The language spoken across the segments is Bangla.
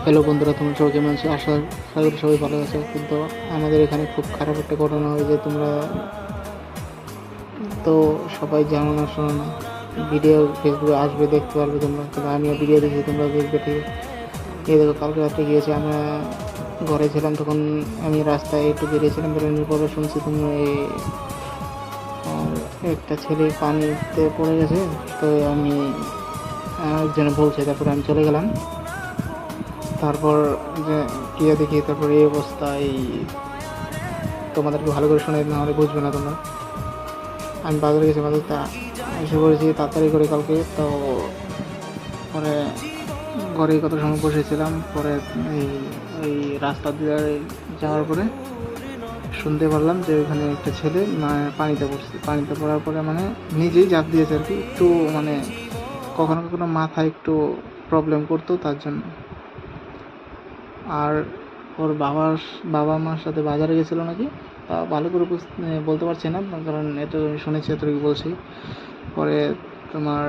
হ্যালো বন্ধুরা, তোমরা সবাই কেমন আছো? আশা করি সবাই ভালো আছো। কিন্তু আমাদের এখানে খুব খারাপ একটা ঘটনা হয় যে তোমরা তো সবাই জানো না, শোনো না। ভিডিও ফেসবুকে আসবে, দেখতে পারবে তোমরা, কিন্তু আমিও ভিডিও দেখি, তোমরা দেখবে ঠিক। এই দেখো, কালকে রাত্রে গিয়েছে, আমরা ঘরে ছিলাম, তখন আমি রাস্তায় একটু বেরিয়েছিলাম, বেরোনোর পরে শুনছি তোমরা একটা ছেলে পানিতে পড়ে গেছে। তো আমি একজনে বলছে, তারপরে আমি চলে গেলাম। তারপর যে গিয়ে দেখি, তারপর এই অবস্থা। এই তোমাদেরকে ভালো করে শোনাই, না হলে বুঝবে না তোমরা। আমি বাজারে গেছি, বাজার এসে পড়েছি তাড়াতাড়ি করে কালকে। তো পরে ঘরে কত সময় বসেছিলাম, পরে এই ওই রাস্তা দিয়ে যাওয়ার পরে শুনতে পারলাম যে ওখানে একটা ছেলে পানিতে পড়ছে। পানিতে পড়ার পরে মানে নিজেই ঝাঁপ দিয়েছে আর কি। একটু মানে কখনো কখনো মাথায় একটু প্রবলেম করতো, তার জন্য। আর ওর বাবা মার সাথে বাজারে গেছিলো নাকি, তা ভালো করে বলতে পারছি না, কারণ এটা আমি শুনেছি, এতটুকু বলছি। পরে তোমার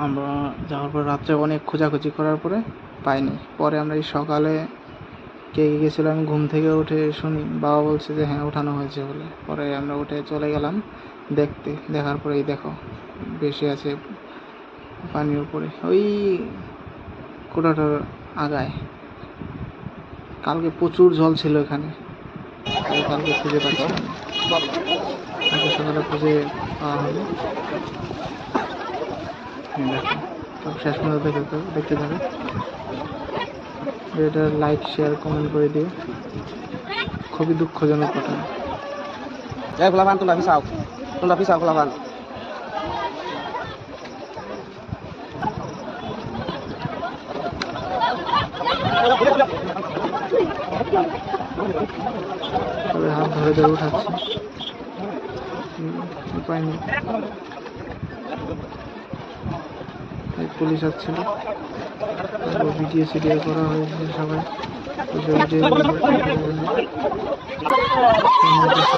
আমরা যাওয়ার পর রাত্রে অনেক খোঁজাখুঁজি করার পরে পাইনি। পরে আমরা এই সকালে কে গেছিলো, আমি ঘুম থেকে উঠে শুনি বাবা বলছে যে হ্যাঁ ওঠানো হয়েছে বলে। পরে আমরা উঠে চলে গেলাম দেখার পরেই দেখো বেশি আছে পানির উপরে, ওই কোটাটার আগায়। কালকে প্রচুর জল ছিল এখানে, কালকে খুঁজে পাচ্ছিলাম, কালকে সকালে খুঁজে পাওয়া হলো। দেখো, সব শেষ পর্যন্ত দেখতে যাবে। এটা লাইক, শেয়ার, কমেন্ট করে দিও। খুবই দুঃখজনক ঘটনা। Kulaban tunda pisau kulaban. তবে হাত ধরে ধরে উঠাচ্ছে, উপায় নেই। পুলিশ আসছিল, তারপর ভিডিও করা হয়েছে সবাই।